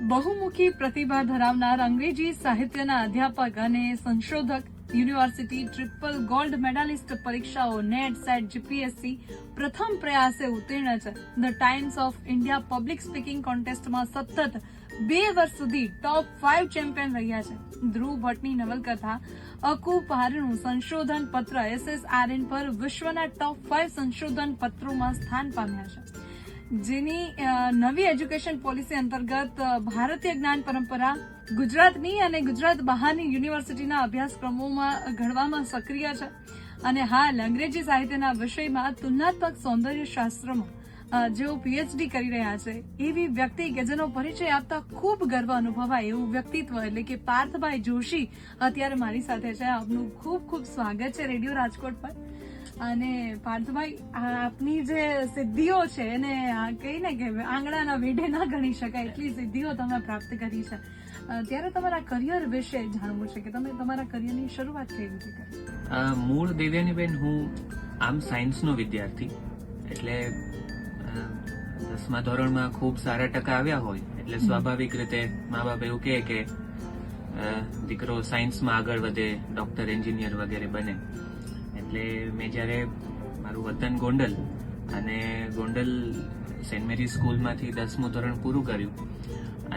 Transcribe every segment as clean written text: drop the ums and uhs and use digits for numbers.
બહુમુખી પ્રતિભા ધરાવનાર અંગ્રેજી સાહિત્યના અધ્યાપક અને સંશોધક, યુનિવર્સિટી ટ્રિપલ ગોલ્ડ મેડાલિસ્ટ પરીક્ષાઓ નેટ, સેટ, જીપીએસસી પ્રથમ પ્રયાસે ઉત્તીર્ણ છે. The Times of India public speaking કોન્ટેસ્ટમાં સતત 2 વર્ષ સુધી ટોપ 5 ચેમ્પિયન રહ્યા છે. ધ્રુવ ભટ્ટની નવલકથા અકુપારનું સંશોધન પત્ર SSRN પર વિશ્વના ટોપ 5 સંશોધન પત્રોમાં સ્થાન પામ્યા છે. જેની નવી એજ્યુકેશન પોલિસી અંતર્ગત ભારતીય જ્ઞાન પરંપરા ગુજરાતની અને ગુજરાત બહારની યુનિવર્સિટીના અભ્યાસક્રમોમાં ઘડવામાં સક્રિય છે અને હાલ અંગ્રેજી સાહિત્યના વિષયમાં તુલનાત્મક સૌંદર્ય શાસ્ત્રમાં જેઓ PhD કરી રહ્યા છે એવી વ્યક્તિ કે જેનો પરિચય આપતા ખૂબ ગર્વ અનુભવાય એવું વ્યક્તિત્વ એટલે કે પાર્થભાઈ જોશી અત્યારે મારી સાથે છે. આપનું ખૂબ ખૂબ સ્વાગત છે રેડિયો રાજકોટ પર. અને પાર્થભાઈ, આપની જે સિદ્ધિઓ છે એને કહીને કે આંગણાના વેઢે ના ગણી શકાય એટલી સિદ્ધિઓ તમે પ્રાપ્ત કરી છે. ત્યારે તમારા કરિયર વિશે જાણવું છે કે તમે તમારા કરિયરની શરૂઆત કેવી રીતે કરી? મૂળ દેવ્યાનીબેન, હું આમ સાયન્સનો વિદ્યાર્થી, એટલે 10મા ધોરણમાં ખૂબ સારા ટકા આવ્યા હોય એટલે સ્વાભાવિક રીતે મા બાપ એવું કહે કે દીકરો સાયન્સમાં આગળ વધે, ડોક્ટર, એન્જિનિયર વગેરે બને. એટલે મેં જ્યારે મારું વતન ગોંડલ અને ગોંડલ સેન્ટ મેરી સ્કૂલમાંથી 10મું ધોરણ પૂરું કર્યું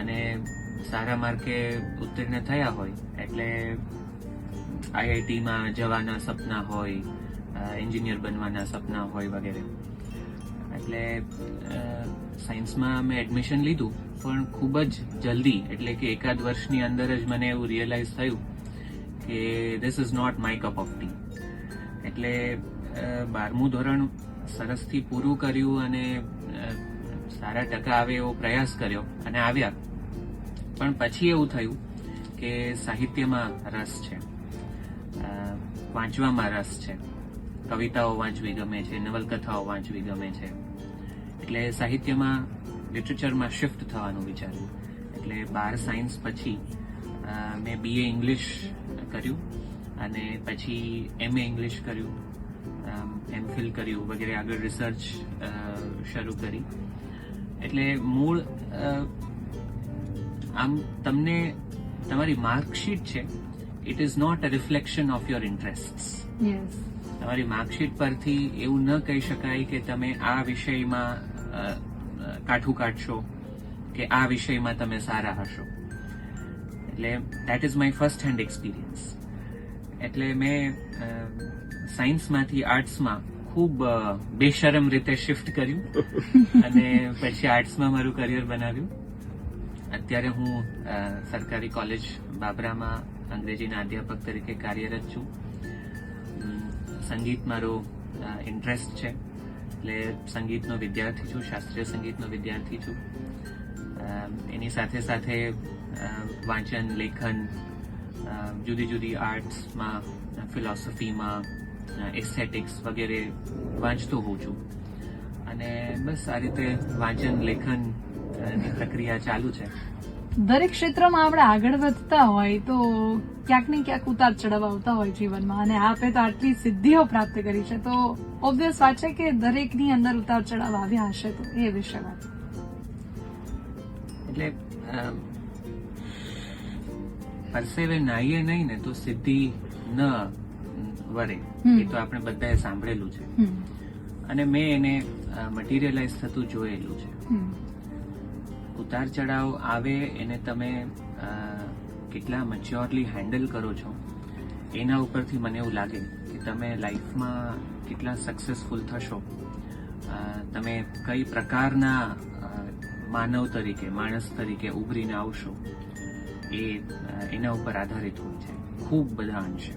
અને સારા માર્કે ઉત્તીર્ણ થયા હોય એટલે IITમાં જવાના સપના હોય, એન્જિનિયર બનવાના સપના હોય વગેરે. એટલે સાયન્સમાં મેં એડમિશન લીધું, પણ ખૂબ જ જલ્દી એટલે કે 1 વર્ષની અંદર જ મને એવું રિયલાઇઝ થયું કે this is not my cup of tea. એટલે 12મું ધોરણ સરસથી પૂરું કર્યું અને સારા ટકા આવે એવો પ્રયાસ કર્યો અને આવ્યા. પણ પછી એવું થયું કે સાહિત્યમાં રસ છે, વાંચવામાં રસ છે, કવિતાઓ વાંચવી ગમે છે, નવલકથાઓ વાંચવી ગમે છે. એટલે સાહિત્યમાં, લિટરેચરમાં શિફ્ટ થવાનું વિચાર્યું. એટલે 12 સાયન્સ પછી મેં BA ઇંગ્લિશ કર્યું અને પછી MA ઇંગ્લિશ કર્યું, MPhil કર્યું વગેરે, આગળ રિસર્ચ શરૂ કરી. એટલે મૂળ આમ તમને તમારી માર્કશીટ છે, it is not a reflection of your interest. તમારી માર્કશીટ પરથી એવું ન કહી શકાય કે તમે આ વિષયમાં કાઠું કાઢશો કે આ વિષયમાં તમે સારા હશો. એટલે that is my first hand experience. એટલે મેં સાયન્સમાંથી આર્ટ્સમાં ખૂબ બેશરમ રીતે શિફ્ટ કર્યું અને પછી આર્ટ્સમાં મારું કરિયર બનાવ્યું. અત્યારે હું સરકારી કોલેજ બાબરામાં અંગ્રેજીના અધ્યાપક તરીકે કાર્યરત છું. સંગીત મારો ઇન્ટરેસ્ટ છે, એટલે સંગીતનો વિદ્યાર્થી છું, શાસ્ત્રીય સંગીતનો વિદ્યાર્થી છું. એની સાથે સાથે વાંચન, લેખન, જુદી જુદી આર્ટ્સમાં, ફિલોસોફીમાં, એસ્થેટિક્સ વગેરે વાંચતો હોઉં છું. અને બસ આ રીતે વાંચન, લેખનની પ્રક્રિયા ચાલુ છે. દરેક ક્ષેત્રમાં આપણે આગળ વધતા હોય તો ક્યાંક ને ક્યાંક ઉતાર ચઢાવ આવતા હોય જીવનમાં, અને આપે તો આટલી સિદ્ધિઓ પ્રાપ્ત કરી છે તો ઓબ્વિયસ વાત છે કે દરેકની અંદર ઉતાર ચઢાવ આવ્યા હશે. તો એ વિશે વાત. એટલે પરસેવે નાહીએ નહીં ને તો સિદ્ધિ ન વરે, એ તો આપણે બધાએ સાંભળેલું છે અને મેં એને મટીરિયલાઇઝ થતું જોયેલું છે. ઉતાર ચઢાવ આવે એને તમે કેટલા મેચ્યોરલી હેન્ડલ કરો છો એના ઉપરથી મને એવું લાગે કે તમે લાઈફમાં કેટલા સક્સેસફુલ થશો, તમે કઈ પ્રકારના માનવ તરીકે, માણસ તરીકે ઉભરીને આવશો, એ એના ઉપર આધારિત હોય છે ખૂબ બધા અંશે.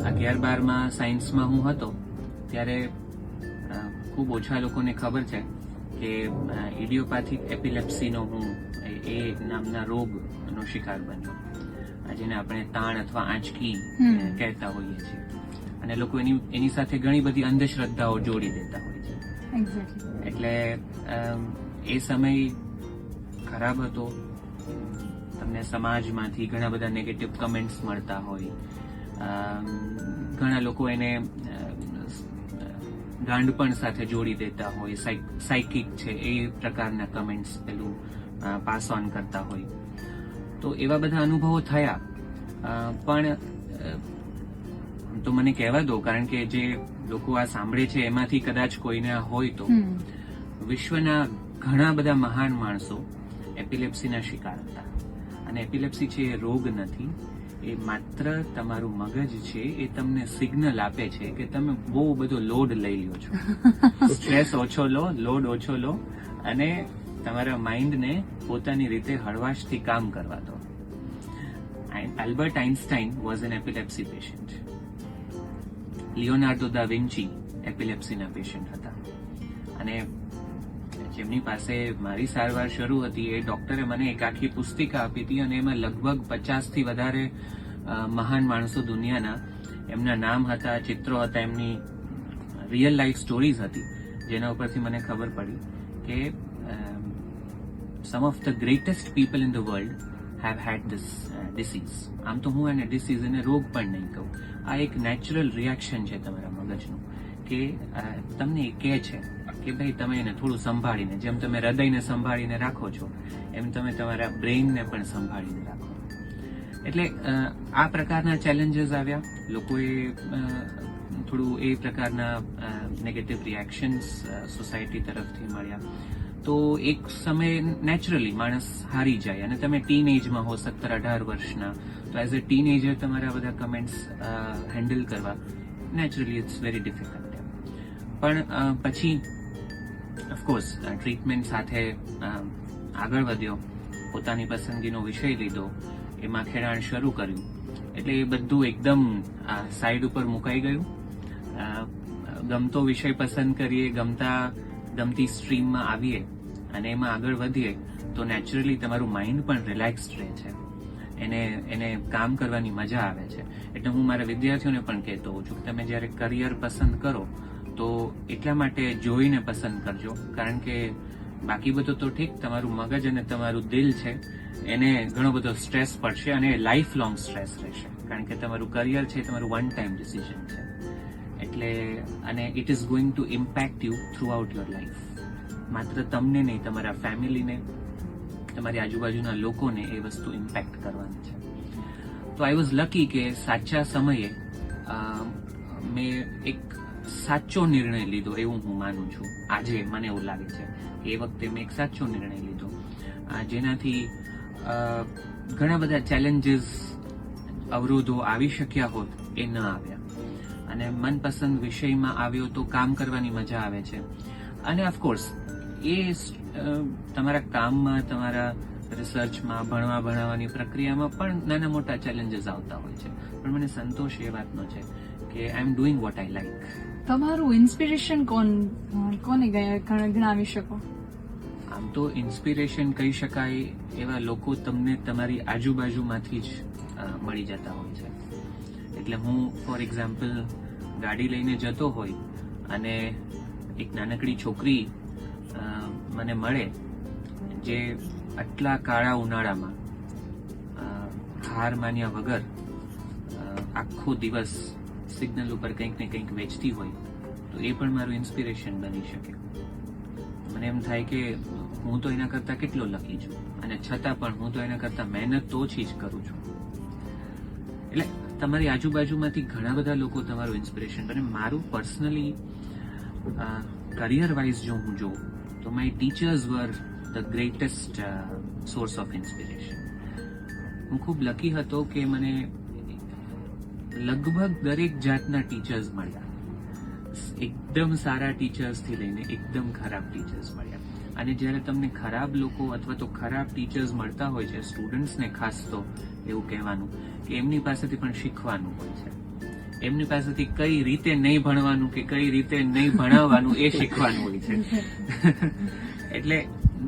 11-12માં સાયન્સમાં હું હતો ત્યારે ખૂબ ઓછા લોકોને ખબર છે કે ઇડિયોપેથિક એપિલેપ્સીનો હું એ નામના રોગનો શિકાર બન્યો, જેને આપણે તાણ અથવા આંચકી કહેતા હોઈએ છીએ. અને લોકો એની સાથે ઘણી બધી અંધશ્રદ્ધાઓ જોડી દેતા હોય છે. એટલે એ સમય ખરાબ હતો. તમને સમાજમાંથી ઘણા બધા નેગેટિવ કમેન્ટ્સ મળતા હોય, ઘણા લોકો એને ગાંડપણ સાથે જોડી દેતા હોય, સાયકિક છે એ પ્રકારના કમેન્ટ્સ પેલું પાસ ઓન કરતા હોય. તો એવા બધા અનુભવો થયા. પણ તો મને કહેવા દો, કારણ કે જે લોકો આ સાંભળે છે એમાંથી કદાચ કોઈને આ હોય તો વિશ્વના ઘણા બધા મહાન માણસો એપિલેપ્સીના શિકાર હતા. અને એપિલેપ્સી છે એ રોગ નથી, એ માત્ર તમારું મગજ છે એ તમને સિગ્નલ આપે છે કે તમે બહુ બધો લોડ લઈ લ્યો છો. સ્ટ્રેસ ઓછો લો, લોડ ઓછો લો અને તમારા માઇન્ડને પોતાની રીતે હળવાશથી કામ કરવા દો. Albert Einstein was an epilepsy patient. Leonardo દા વિન્ચી એપિલેપ્સીના પેશન્ટ હતા. અને જેમની પાસે મારી સારવાર શરૂ હતી એ ડોક્ટરે મને એક આખી પુસ્તિકા આપી હતી અને એમાં લગભગ 50 થી વધારે મહાન માણસો દુનિયાના એમના નામ હતા, ચિત્રો હતા, એમની રિયલ લાઈફ સ્ટોરીઝ હતી, જેના ઉપરથી મને ખબર પડી કે some of the greatest people in the world have had this disease. આમ તો હું એને ડિસીઝ અને રોગ પણ નહીં કહું, આ એક નેચરલ રિએક્શન છે તમારા મગજનું કે તમને એ કહે છે કે ભાઈ તમે એને થોડું સંભાળીને, જેમ તમે હૃદયને સંભાળીને રાખો છો એમ તમે તમારા બ્રેઇનને પણ સંભાળીને રાખો. એટલે આ પ્રકારના ચેલેન્જીસ આવ્યા, લોકોએ થોડું એ પ્રકારના નેગેટિવ રિએક્શન્સ સોસાયટી તરફથી મળ્યા. તો એક સમય નેચરલી માણસ હારી જાય અને તમે ટીન એજમાં હો, 17-18 વર્ષના, તો એઝ અ ટીન એજર તમારા બધા કમેન્ટ્સ હેન્ડલ કરવા નેચરલી ઇટ્સ વેરી ડિફિકલ્ટ. પણ પછી ઓફકોર્સ ટ્રીટમેન્ટ સાથે આગળ વધ્યો, પોતાની પસંદગીનો વિષય લીધો, એમાં ખેડાણ શરૂ કર્યું. એટલે એ બધું એકદમ સાઈડ ઉપર મુકાઈ ગયું. ગમતો વિષય પસંદ કરીએ, ગમતી સ્ટ્રીમમાં આવીએ અને એમાં આગળ વધીએ તો નેચરલી તમારું માઇન્ડ પણ રિલેક્સ્ડ રહે છે, એને કામ કરવાની મજા આવે છે. એટલે હું મારા વિદ્યાર્થીઓને પણ કહેતો હોઉં છું કે તમે જ્યારે કરિયર પસંદ કરો તો એટલા માટે જોઈને પસંદ કરજો, કારણ કે બાકી બધું તો ઠીક, તમારું મગજ અને તમારું દિલ છે એને ઘણો બધો સ્ટ્રેસ પડશે અને લાઈફ લોંગ સ્ટ્રેસ રહેશે, કારણ કે તમારું કરિયર છે તમારું વન ટાઈમ ડિસિઝન છે. એટલે અને it is going to impact you through out your life. માત્ર તમને નહીં, તમારા ફેમિલીને, તમારી આજુબાજુના લોકોને એ વસ્તુ ઇમ્પેક્ટ કરવાની છે. તો આઈ વોઝ લકી કે સાચા સમયે મેં એક સાચો નિર્ણય લીધો એવું હું માનું છું. આજે મને એવું લાગે છે કે એ વખતે મેં એક સાચો નિર્ણય લીધો, જેનાથી ઘણા બધા ચેલેન્જીસ, અવરોધો આવી શક્યા હોત એ ન આવ્યા. અને મનપસંદ વિષયમાં આવ્યો તો કામ કરવાની મજા આવે છે. અને ઓફકોર્સ એ તમારા કામમાં, તમારા રિસર્ચમાં, ભણાવવાની પ્રક્રિયામાં પણ નાના મોટા ચેલેન્જીસ આવતા હોય છે. પણ મને સંતોષ એ વાતનો છે કે I am doing what I like. તમારું ઇન્સ્પિરેશન કોને ગણાવી શકો? આમ તો ઇન્સ્પિરેશન કહી શકાય એવા લોકો તમને તમારી આજુબાજુમાંથી જ મળી જતા હોય છે. એટલે હું ફોર એક્ઝામ્પલ ગાડી લઈને જતો હોય અને એક નાનકડી છોકરી મને મળે જે આટલા કાળા ઉનાળામાં હાર માન્યા વગર આખો દિવસ સિગ્નલ ઉપર કંઈક ને કંઈક વેચતી હોય તો એ પણ મારું ઇન્સ્પિરેશન બની શકે. મને એમ થાય કે હું તો એના કરતાં કેટલો લકી છું અને છતાં પણ હું તો એના કરતાં મહેનત તો ઓછી જ કરું છું. એટલે તમારી આજુબાજુમાંથી ઘણા બધા લોકો તમારું ઇન્સ્પિરેશન બને. મારું પર્સનલી કરિયર વાઇઝ જો હું જોઉં તો my teachers were the greatest source of inspiration. હું ખૂબ લકી હતો કે મને લગભગ દરેક જાતના ટીચર્સ મળ્યા. એકદમ સારા ટીચર્સથી લઈને એકદમ ખરાબ ટીચર્સ મળ્યા. અને જ્યારે તમને ખરાબ લોકો અથવા તો ખરાબ ટીચર્સ મળતા હોય છે, સ્ટુડન્ટ્સને ખાસ તો એવું કહેવાનું કે એમની પાસેથી પણ શીખવાનું હોય છે. એમની પાસેથી કઈ રીતે નહીં ભણવાનું કે કઈ રીતે નહીં ભણાવવાનું એ શીખવાનું હોય છે. એટલે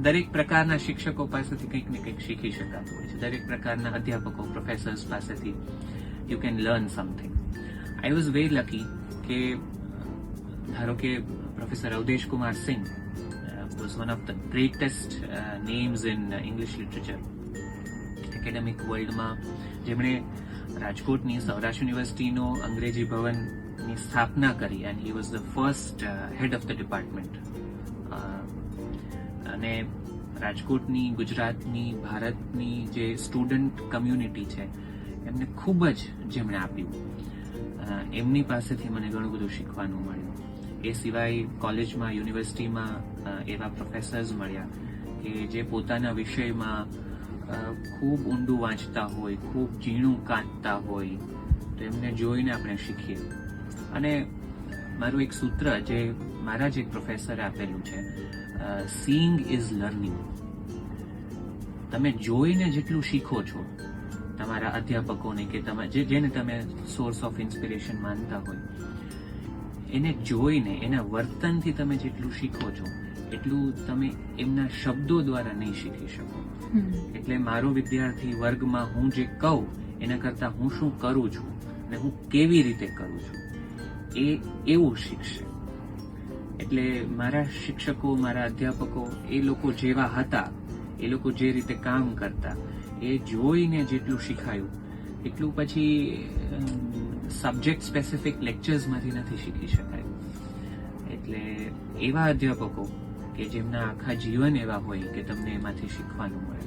દરેક પ્રકારના શિક્ષકો પાસેથી કંઈક ને કંઈક શીખી શકાતું હોય છે. દરેક પ્રકારના અધ્યાપકો, પ્રોફેસર્સ પાસેથી you can learn something. I was very lucky કે ધારો કે professor Awadhesh Kumar Singh was one of the greatest names in English literature. Academic વર્લ્ડમાં જેમણે રાજકોટની સૌરાષ્ટ્ર યુનિવર્સિટીનો અંગ્રેજી ભવન ની સ્થાપના કરી and he was the first head of the department. અને રાજકોટની, ગુજરાતની, ભારતની જે સ્ટુડન્ટ કમ્યુનિટી છે એમને ખૂબ જ જેમણે આપ્યું. એમની પાસેથી મને ઘણું બધું શીખવાનું મળ્યું. એ સિવાય કોલેજમાં, યુનિવર્સિટીમાં એવા પ્રોફેસર્સ મળ્યા કે જે પોતાના વિષયમાં ખૂબ ઊંડું વાંચતા હોય, ખૂબ ઝીણું કાંચતા હોય, તો એમને જોઈને આપણે શીખીએ. અને મારું એક સૂત્ર જે મારા જ એક પ્રોફેસરે આપેલું છે, સીઈંગ ઇઝ લર્નિંગ. તમે જોઈને જેટલું શીખો છો તમારા અધ્યાપકોને કે જેને તમે સોર્સ ઓફ ઇન્સ્પિરેશન માનતા હોય, એને જોઈને એના વર્તનથી તમે જેટલું શીખો છો એટલું તમે એમના શબ્દો દ્વારા નહીં શીખી શકો. એટલે મારો વિદ્યાર્થી વર્ગમાં હું જે કહું એના કરતા હું શું કરું છું અને હું કેવી રીતે કરું છું એ એવું શીખશે. એટલે મારા શિક્ષકો, મારા અધ્યાપકો એ લોકો જેવા હતા, એ લોકો જે રીતે કામ કરતા, એ જોઈને જેટલું શીખાયું એટલું પછી સબ્જેક્ટ સ્પેસિફિક લેક્ચર્સમાંથી નથી શીખી શકાય. એટલે એવા અધ્યાપકો કે જેમના આખા જીવન એવા હોય કે તમને એમાંથી શીખવાનું મળે.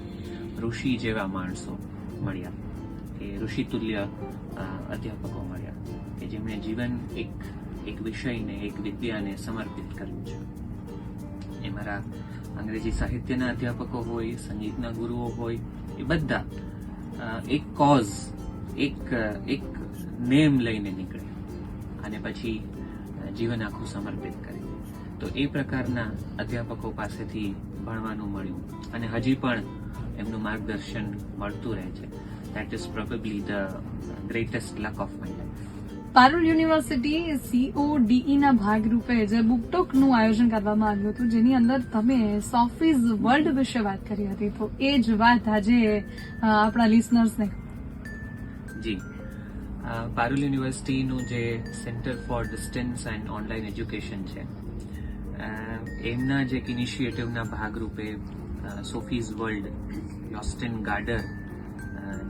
ઋષિ જેવા માણસો મળ્યા, કે ઋષિ તુલ્ય અધ્યાપકો મળ્યા કે જેમણે જીવન એક વિષયને, એક વિદ્યાને સમર્પિત કર્યું છે. એ મારા અંગ્રેજી સાહિત્યના અધ્યાપકો હોય, સંગીતના ગુરુઓ હોય, એ બધા એક કોઝ, એક નેમ લઈને નીકળે અને પછી જીવન આખું સમર્પિત કરે. તો એ પ્રકારના અધ્યાપકો પાસેથી ભણવાનું મળ્યું અને હજી પણ એમનું માર્ગદર્શન મળતું રહે છે. That is probably the greatest luck of my life. Parul university CODE ના ભાગરૂપે જે બુકટોકનું આયોજન કરવામાં આવ્યું હતું, જેની અંદર તમે સોફીઝ વર્લ્ડ વિશે વાત કરી હતી, તો એ જ વાત આજે આપણા લિસનર્સને. જી, પારુલ યુનિવર્સિટીનું જે centre for distance and online education છે, એમના જ એક ઇનિશિયેટિવના ભાગરૂપે સોફીઝ વર્લ્ડ, યોસ્ટિન ગાર્ડર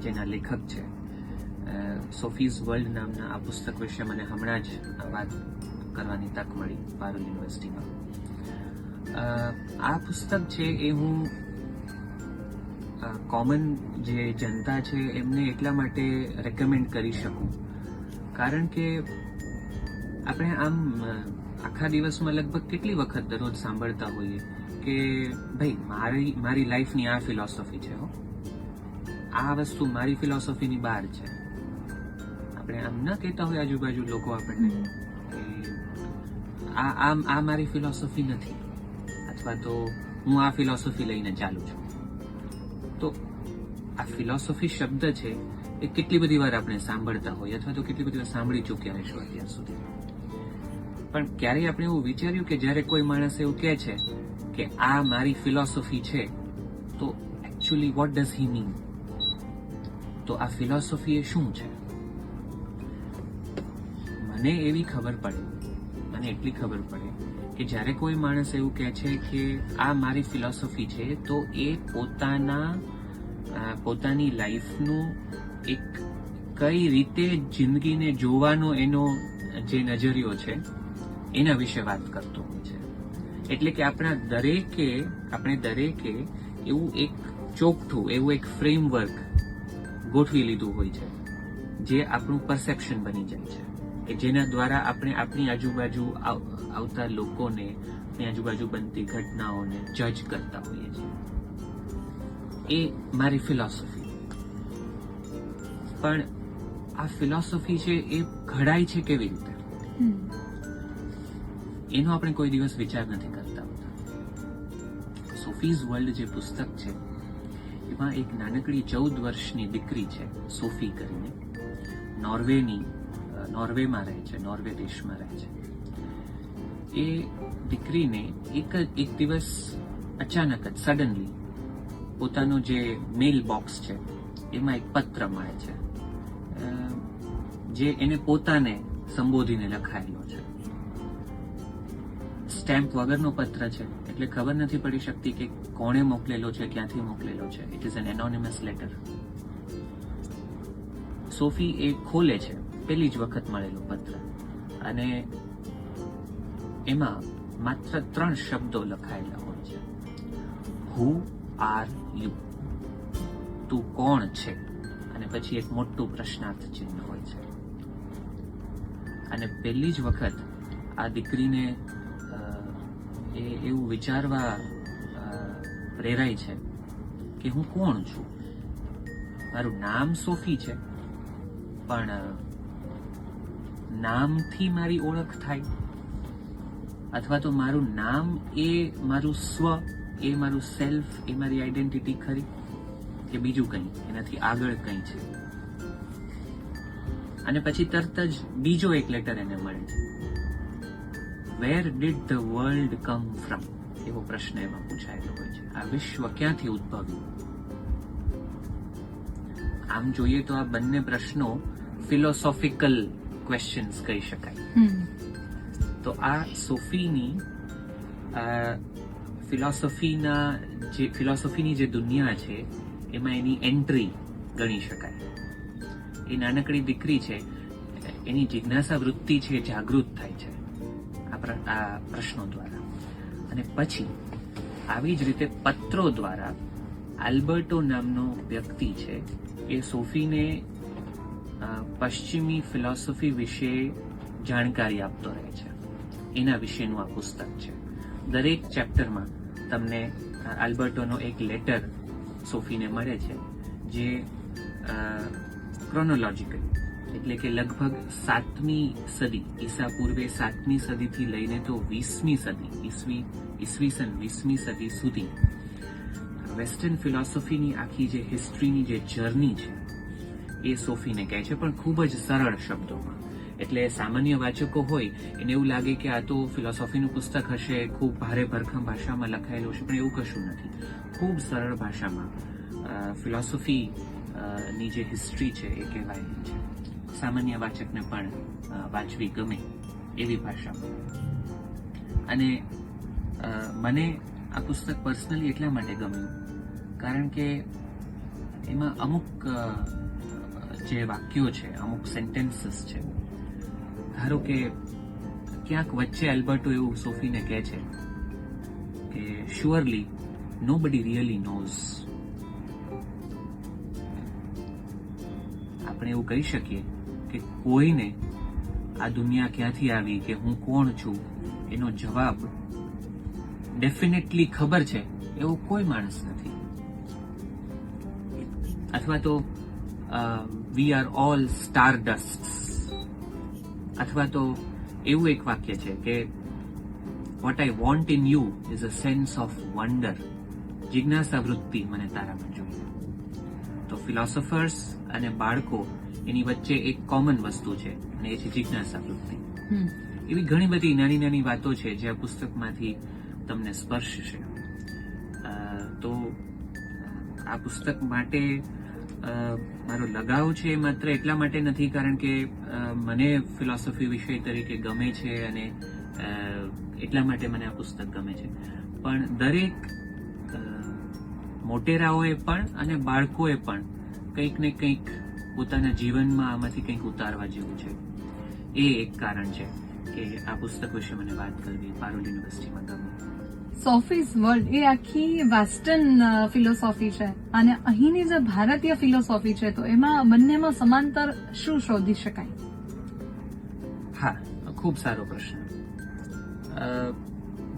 જેના લેખક છે, સોફીઝ વર્લ્ડ નામના આ પુસ્તક વિશે મને હમણાં જ વાત કરવાની તક મળી પારુલ યુનિવર્સિટીમાં. આ પુસ્તક છે એ હું કોમન જે જનતા છે એમને એટલા માટે રેકમેન્ડ કરી શકું કારણ કે આપણે આમ આખા દિવસમાં લગભગ કેટલી વખત દરરોજ સાંભળતા હોઈએ કે ભાઈ મારી લાઈફની આ ફિલોસોફી છે, આ વસ્તુ મારી ફિલોસોફીની બહાર છે. આપણે આમ ન કહેતા હોય આજુબાજુ લોકો આપણને કે આ મારી ફિલોસોફી નથી, અથવા તો હું આ ફિલોસોફી લઈને ચાલુ છું. તો આ ફિલોસોફી શબ્દ છે એ કેટલી બધી વાર આપણે સાંભળતા હોય અથવા તો કેટલી બધી વાર સાંભળી ચૂક્યા હશું અત્યાર સુધી. પણ ક્યારેય આપણે એવું વિચાર્યું કે જ્યારે કોઈ માણસ એવું કહે છે કે આ મારી ફિલોસોફી છે, તો actually what does he mean? તો આ ફિલોસોફી એ શું છે? મને એટલી ખબર પડે કે જ્યારે કોઈ માણસ એવું કહે છે કે આ મારી ફિલોસોફી છે, તો એ પોતાની લાઈફનું એક કઈ રીતે જિંદગીને જોવાનો એનો જે નજરિયો છે એના વિશે વાત કરતો હોય છે. એટલે કે આપણે દરેકે એવું એક ચોકઠું, એવું એક ફ્રેમવર્ક ગોઠવી લીધું હોય છે જે આપણું પરસેપ્શન બની જાય છે, કે જેના દ્વારા આપણે આપણી આજુબાજુ આવતા લોકોને, આપણી આજુબાજુ બનતી ઘટનાઓને જજ કરતા હોઈએ છીએ. એ મારી ફિલોસોફી. પણ આ ફિલોસોફી છે એ ઘડાય છે કેવી રીતે, એનો આપણે કોઈ દિવસ વિચાર નથી કરતા હોતા. સોફીઝ વર્લ્ડ જે પુસ્તક છે એમાં એક નાનકડી 14 વર્ષની દીકરી છે, સોફી કરીને, નોર્વેમાં રહે છે, નોર્વે દેશમાં રહે છે. એ દીકરીને એક દિવસ અચાનક જ સડનલી પોતાનું જે મેલ બોક્સ છે એમાં એક પત્ર મળે છે જે એને પોતાને સંબોધીને લખાયેલો છે. સ્ટેમ્પ વગરનો પત્ર છે, એટલે ખબર નથી પડી શકતી કે કોણે મોકલેલો છે, ક્યાંથી મોકલેલો છે. It is an anonymous letter. Sophie એ ખોલે છે, પહેલી જ વખત મળેલો પત્ર, અને એમાં માત્ર 3 શબ્દો લખાયેલા હોય છે. હુ આર યુ, તું કોણ છે, અને પછી એક મોટું પ્રશ્નાર્થ ચિહ્ન હોય છે. અને પહેલી જ વખત આ દીકરીને એવું વિચારવા પ્રેરાય છે કે હું કોણ છું. મારું નામ સોફી છે, પણ નામથી મારી ઓળખ થાય, અથવા તો મારું નામ એ મારું સ્વ, એ મારું સેલ્ફ, એ મારી આઈડેન્ટિટી ખરી, કે બીજું કંઈ, એનાથી આગળ કંઈ છે. અને પછી તરત જ બીજો એક લેટર એને મળે છે. Where did the world come from, એવો પ્રશ્ન એમાં પૂછાયેલો હોય છે. આ વિશ્વ ક્યાંથી ઉદ્ભવ્યું? આમ જોઈએ તો આ બંને પ્રશ્નો ફિલોસોફિકલ ક્વેશ્ચન્સ કહી શકાય. તો આ સોફીની ફિલોસોફીની જે દુનિયા છે એમાં એની એન્ટ્રી ગણી શકાય. એ નાનકડી દીકરી છે, એની જિજ્ઞાસા વૃત્તિ છે જાગૃત થાય છે આ પ્રશ્નો દ્વારા. અને પછી આવી જ રીતે પત્રો દ્વારા આલ્બર્ટો નામનો વ્યક્તિ છે એ સોફીને પશ્ચિમી ફિલોસોફી વિશે જાણકારી આપતો રહે છે. એના વિશેનું આ પુસ્તક છે. દરેક ચેપ્ટરમાં તમને આલ્બર્ટોનો એક લેટર સોફીને મળે છે, જે ક્રોનોલોજીકલ, એટલે કે લગભગ 7મી સદી, ઈસા પૂર્વે 7મી સદીથી લઈને તો 20મી સદી, ઈસવીસન 20મી સદી સુધી વેસ્ટર્ન ફિલોસોફીની આખી જે હિસ્ટ્રીની જે જર્ની છે એ સોફીને કહે છે, પણ ખૂબ જ સરળ શબ્દોમાં. એટલે સામાન્ય વાચકો હોય એને એવું લાગે કે આ તો ફિલોસોફીનું પુસ્તક હશે, ખૂબ ભારે ભરખમ ભાષામાં લખાયેલું હશે, પણ એવું કશું નથી. ખૂબ સરળ ભાષામાં ફિલોસોફીની જે હિસ્ટ્રી છે એ કહેવાયેલી છે. સામાન્ય વાચકને પણ વાંચવી ગમે એવી ભાષામાં. અને મને આ પુસ્તક પર્સનલી એટલા માટે ગમ્યું કારણ કે એમાં અમુક જે વાક્યો છે, અમુક સેન્ટેન્સીસ છે, ધારો કે ક્યાંક વચ્ચે આલ્બર્ટો એવું સોફીને કહે છે કે શ્યોરલી નોબડી રિયલી નોઝ. આપણે એવું કહી શકીએ કે કોઈને આ દુનિયા ક્યાંથી આવી, કે હું કોણ છું, એનો જવાબ ડેફિનેટલી ખબર છે એવો કોઈ માણસ નથી. અથવા તો વી આર ઓલ સ્ટારડસ્ટ. અથવા તો એવું એક વાક્ય છે કે what I want in you is a sense of wonder. જિજ્ઞાસા વૃત્તિ મને તારામાં જોઈએ. તો ફિલોસોફર્સ અને બાળકો એની વચ્ચે એક કોમન વસ્તુ છે, અને એ છે જિજ્ઞાસા વૃત્તિ. એવી ઘણી બધી નાની નાની વાતો છે જે આ પુસ્તકમાંથી તમને સ્પર્શશે. તો આ પુસ્તક માટે મારો લગાવ છે એ માત્ર એટલા માટે નથી કારણ કે મને ફિલોસોફી વિષય તરીકે ગમે છે અને એટલા માટે મને આ પુસ્તક ગમે છે, પણ દરેક મોટેરાઓએ પણ અને બાળકોએ પણ કંઈક ને કંઈક પોતાના જીવનમાં આમાંથી કંઈક ઉતારવા જેવું છે. એ એક કારણ છે કે આ પુસ્તક વિશે મને વાત કરવી પારુલ યુનિવર્સિટીમાં ગમી. સોફીઝ વર્લ્ડ એ આખી વેસ્ટર્ન ફિલોસોફી છે અને અહીંની જે ભારતીય ફિલોસોફી છે, તો એમાં બંનેમાં સમાંતર શું શોધી શકાય? હા, ખૂબ સારો પ્રશ્ન.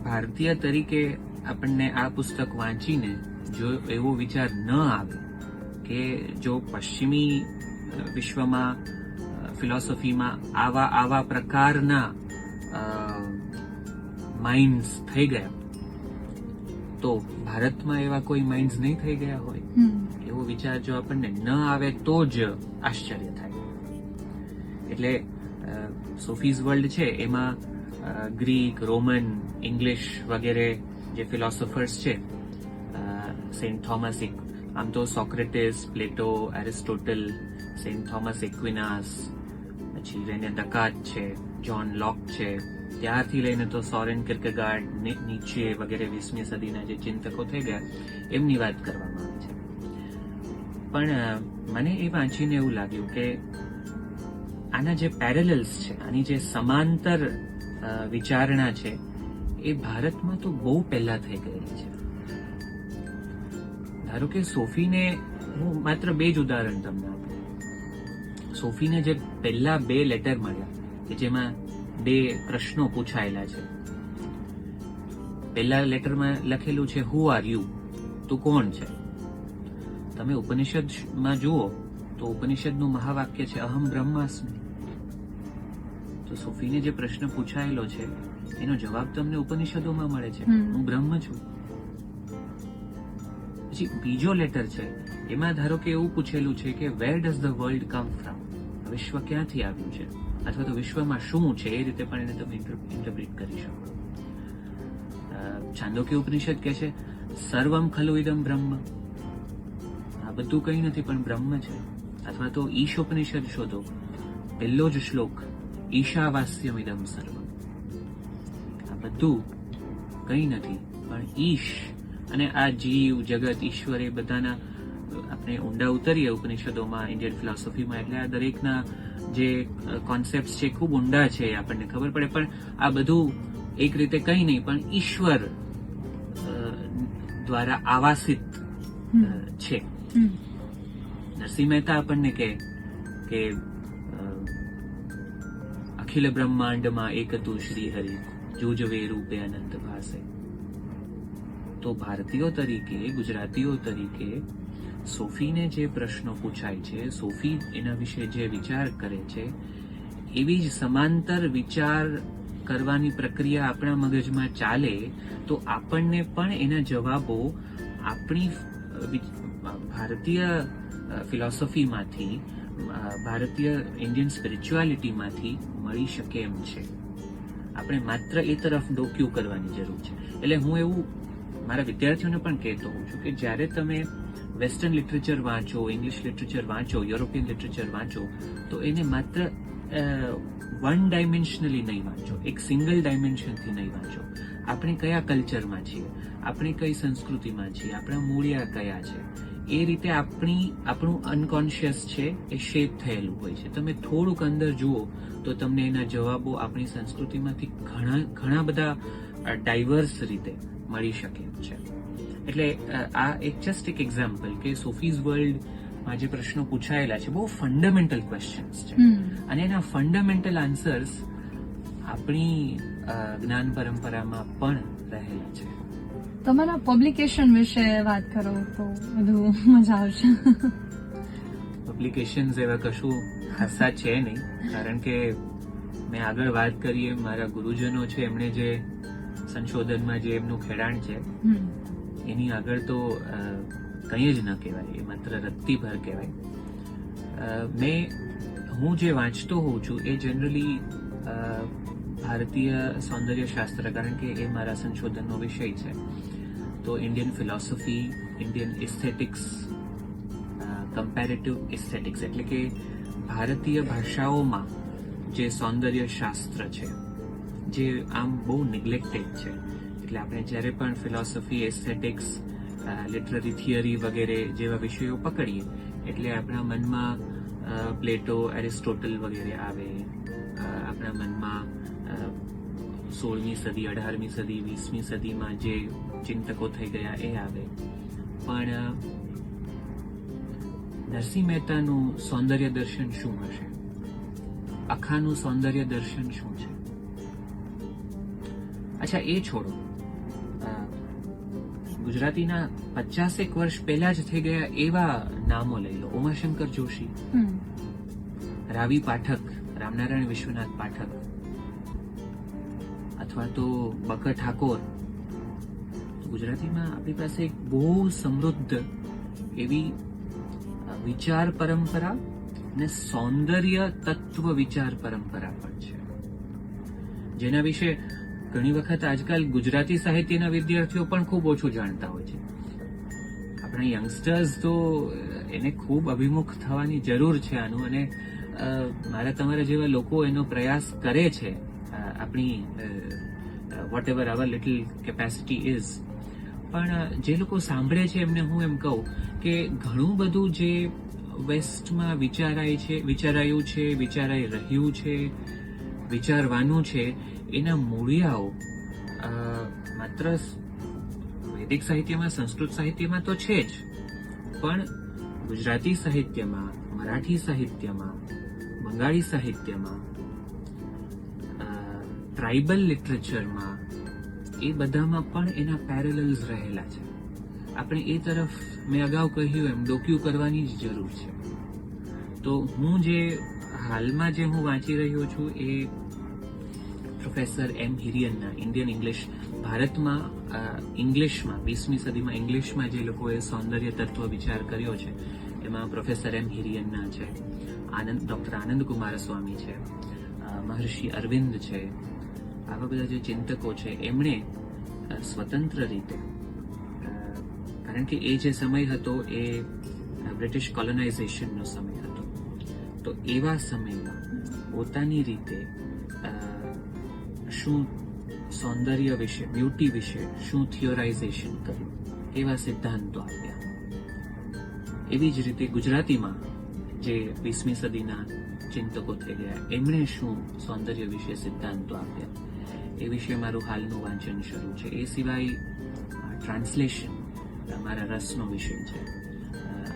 ભારતીય તરીકે આપણને આ પુસ્તક વાંચીને જો એવો વિચાર ન આવે કે જો પશ્ચિમી વિશ્વમાં ફિલોસોફીમાં આવા પ્રકારના માઇન્ડ્સ થઈ ગયા, તો ભારતમાં એવા કોઈ માઇન્ડ્સ નહીં થઈ ગયા હોય, એવો વિચાર જો આપણને ન આવે તો જ આશ્ચર્ય થાય. એટલે સોફીઝ વર્લ્ડ છે એમાં ગ્રીક, રોમન, ઇંગ્લિશ વગેરે જે ફિલોસોફર્સ છે, સેન્ટ થોમસ, આમ તો સોક્રેટિસ, પ્લેટો, એરિસ્ટોટલ, સેન્ટ થોમસ એક્વિનાસ, પછી રેને ડેકાર્ટ છે, જ્હોન લોક છે, ત્યારથી લઈને તો સોરેન કિર્કેગાર્ડ, નીચે વગેરે 20મી સદીના જે ચિંતકો થઈ ગયા એમની વાત કરવામાં આવે છે. પણ મને એ વાંચીને એવું લાગ્યું કે આના જે પેરેલલ્સ છે, આની જે સમાંતર વિચારણા છે, એ ભારતમાં તો બહુ પહેલા થઈ ગયેલી છે. ધારો કે સોફીને, હું માત્ર 2 જ ઉદાહરણ તમને આપું. સોફીને જે પહેલા 2 લેટર મળ્યા કે જેમાં 2 પ્રશ્નો પૂછાયેલા છે. પહેલા લેટરમાં લખેલું છે હુ આર યુ, તું કોણ છે. તમે ઉપનિષદમાં જુઓ તો ઉપનિષદનું મહાવાક્ય છે અહમ બ્રહ્માસ્મિ. તો સોફીને જે પ્રશ્ન પૂછાયેલો છે એનો જવાબ તમને ઉપનિષદોમાં મળે છે, હું બ્રહ્મ છું. પછી બીજો લેટર છે, એમાં ધારો કે એવું પૂછેલું છે કે where does the world come from, વિશ્વ ક્યાંથી આવ્યું છે, અથવા તો વિશ્વમાં શું છે, એ રીતે પણ એને તમે ઇન્ટરપ્રિટ કરી શકો. છાંદોક્ય ઉપનિષદ કહે છે સર્વમ ખલુ ઇદમ બ્રહ્મ, આ બધું કંઈ નથી પણ બ્રહ્મ છે. અથવા તો ઈશોપનિષદ શોધો, પહેલો જ શ્લોક ઈશાવાસ્યમ ઇદમ સર્વમ, આ બધું કંઈ નથી પણ ઈશ. અને આ જીવ જગત ઈશ્વર એ બધાના આપણે ઊંડા ઉતરીએ ઉપનિષદોમાં, ઇન્ડિયન ફિલોસોફીમાં, એટલે આ દરેકના જે કોન્સેપ્ટ છે ખૂબ ઊંડા છે, આપણને ખબર પડે. પણ આ બધું એક રીતે કંઈ નહીં પણ ઈશ્વર દ્વારા આવાસિત છે. નરસિંહ મહેતા આપણને કહે કે અખિલ બ્રહ્માંડમાં એક હતું શ્રી હરિ, જોજવે રૂપે અનંત ભાસે. તો ભારતીયો તરીકે, ગુજરાતીઓ તરીકે સોફીને જે પ્રશ્નો પૂછાય છે, સોફી એના વિશે જે વિચાર કરે છે, એવી જ સમાંતર વિચાર કરવાની પ્રક્રિયા આપણા મગજમાં ચાલે તો આપણને પણ એના જવાબો આપણી ભારતીય ફિલોસોફીમાંથી, ભારતીય ઇન્ડિયન સ્પિરિચ્યુઆલિટીમાંથી મળી શકે એમ છે. આપણે માત્ર એ તરફ ડોક્યું કરવાની જરૂર છે. એટલે હું એવું મારા વિદ્યાર્થીઓને પણ કહેતો હોઉં છું કે જ્યારે તમે વેસ્ટર્ન લિટરેચર વાંચો, ઇંગ્લિશ લિટરેચર વાંચો, યુરોપિયન લિટરેચર વાંચો, તો એને માત્ર વન ડાયમેન્શનલી નહીં વાંચો, એક સિંગલ ડાયમેન્શનથી નહીં વાંચો. આપણે કયા કલ્ચરમાં છીએ, આપણે કઈ સંસ્કૃતિમાં છીએ, આપણા મૂળિયા કયા છે, એ રીતે આપણું અનકોન્શિયસ છે એ શેપ થયેલું હોય છે. તમે થોડુંક અંદર જુઓ તો તમને એના જવાબો આપણી સંસ્કૃતિમાંથી ઘણા બધા ડાયવર્સ રીતે મળી શકે એમ છે. એટલે આ એક જસ્ટ એક એક્ઝામ્પલ કે સોફીઝ વર્લ્ડમાં જે પ્રશ્નો પૂછાયેલા છે બહુ ફંડામેન્ટલ ક્વેશ્ચન્સ છે, અને એના ફંડામેન્ટલ આન્સર્સ આપણી જ્ઞાન પરંપરામાં પણ રહેલા છે. તમારા પબ્લિકેશન વિશે વાત કરો તો વધુ મજા આવશે. પબ્લિકેશન્સ એવા કશું ખાસા છે નહીં, કારણ કે મેં આગળ વાત કરીએ મારા ગુરુજનો છે, એમણે જે સંશોધનમાં જે એમનું ખેડાણ છે એની આગળ તો કંઈ જ ન કહેવાય, એ માત્ર રત્તીભર કહેવાય. હું જે વાંચતો હોઉં છું એ જનરલી ભારતીય સૌંદર્ય શાસ્ત્ર, કારણ કે એ મારા સંશોધનનો વિષય છે, તો ઇન્ડિયન ફિલોસોફી, ઇન્ડિયન એસ્થેટિક્સ, કમ્પેરેટિવ એસ્થેટિક્સ, એટલે કે ભારતીય ભાષાઓમાં જે સૌંદર્ય શાસ્ત્ર છે જે આમ બહુ નિગ્લેક્ટેડ છે. એટલે આપણે જ્યારે પણ ફિલોસોફી, એસ્થેટિક્સ, લિટરરી થિયરી વગેરે જેવા વિષયો પકડીએ એટલે આપણા મનમાં પ્લેટો, એરિસ્ટોટલ વગેરે આવે, આપણા મનમાં 16મી સદી, 18મી સદી, 20મી સદીમાં જે ચિંતકો થઈ ગયા એ આવે. પણ નરસિંહ મહેતાનું સૌંદર્ય દર્શન શું હશે? અખાનું સૌંદર્ય દર્શન શું છે? અચ્છા, એ છોડો, ગુજરાતીના 50 વર્ષ પહેલા જ થઈ ગયા એવા નામો લઈ લો. ઉમાશંકર જોશી, રાવી પાઠક, રામનારાયણ વિશ્વનાથ પાઠક, અથવા તો બકર ઠાકોર. ગુજરાતીમાં આપણી પાસે એક બહુ સમૃદ્ધ એવી વિચાર પરંપરા ને સૌંદર્ય તત્વ વિચાર પરંપરા પણ છે, જેના વિશે ઘણી વખત આજકાલ ગુજરાતી સાહિત્યના વિદ્યાર્થીઓ પણ ખૂબ ઓછું જાણતા હોય છે. આપણા યંગસ્ટર્સ તો એને ખૂબ અભિમુખ થવાની જરૂર છે આનું, અને મારા તમારા જેવા લોકો એનો પ્રયાસ કરે છે, આપણી whatever our little capacity is. પણ જે લોકો સાંભળે છે એમને હું એમ કહું કે ઘણું બધું જે વેસ્ટમાં વિચારાયું છે, વિચારાઈ રહ્યું છે, વિચારવાનું છે, એના મૂળિયાઓ માત્ર વૈદિક સાહિત્યમાં, સંસ્કૃત સાહિત્યમાં તો છે જ, પણ ગુજરાતી સાહિત્યમાં, મરાઠી સાહિત્યમાં, બંગાળી સાહિત્યમાં, ટ્રાઇબલ લિટરેચરમાં, એ બધામાં પણ એના પેરેલલ્સ રહેલા છે. આપણે એ તરફ મેં અગાઉ કહ્યું એમ ડોક્યુ કરવાની જ જરૂર છે. તો હું જે હાલમાં જે હું વાંચી રહ્યો છું એ પ્રોફેસર એમ હિરિયનના ઇન્ડિયન ઇંગ્લિશ, ભારતમાં ઇંગ્લિશમાં 20મી સદીમાં ઇંગ્લિશમાં જે લોકોએ સૌંદર્ય તત્વ વિચાર કર્યો છે એમાં પ્રોફેસર એમ હિરિયનના છે, ડોક્ટર આનંદ કુમારસ્વામી છે, મહર્ષિ અરવિંદ છે, આવા બધા જે ચિંતકો છે એમણે સ્વતંત્ર રીતે, કારણ કે એ જે સમય હતો એ બ્રિટિશ કોલોનાઇઝેશનનો સમય હતો, તો એવા સમયમાં પોતાની રીતે શું સૌંદર્ય વિશે, બ્યુટી વિશે શું થિયોરાઇઝેશન કર્યું, એવા સિદ્ધાંતો આપ્યા. એવી જ રીતે ગુજરાતીમાં જે 20મી સદીના ચિંતકો થઈ ગયા એમણે શું સૌંદર્ય વિશે સિદ્ધાંતો આપ્યા, એ વિશે મારું હાલનું વાંચન શરૂ છે. એ સિવાય ટ્રાન્સલેશન મારા રસનો વિષય છે.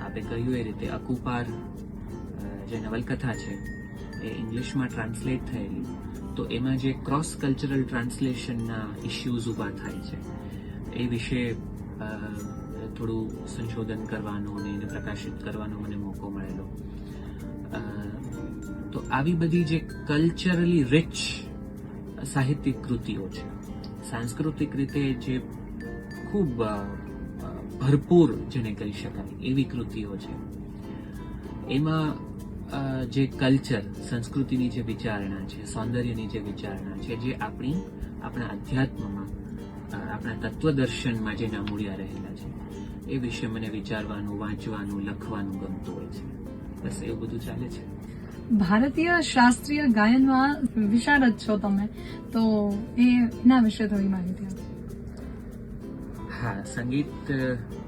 આપે કહ્યું એ રીતે અકુપાર જે નવલકથા છે એ ઇંગ્લિશમાં ટ્રાન્સલેટ થયેલી, તો એમાં જે ક્રોસ કલ્ચરલ ટ્રાન્સલેશનના ઇશ્યુઝ ઊભા થાય છે એ વિશે થોડું સંશોધન કરવાનો અને એને પ્રકાશિત કરવાનો મને મોકો મળેલો. તો આવી બધી જે કલ્ચરલી રિચ સાહિત્યિક કૃતિઓ છે, સાંસ્કૃતિક રીતે જે ખૂબ ભરપૂર જેને કહી શકાય એવી કૃતિઓ છે, એમાં જે કલ્ચર, સંસ્કૃતિની જે વિચારણા છે, સૌંદર્યની જે વિચારણા છે, જે આપણા અધ્યાત્મમાં, આપણા તત્વદર્શનમાં જેના મૂળિયા રહેલા છે, એ વિશે મને વિચારવાનું, વાંચવાનું, લખવાનું ગમતું હોય છે. બસ એવું બધું ચાલે છે. ભારતીય શાસ્ત્રીય ગાયનમાં વિશારદ છો તમે, તો એના વિશે થોડી માહિતી આપો. હા, સંગીત,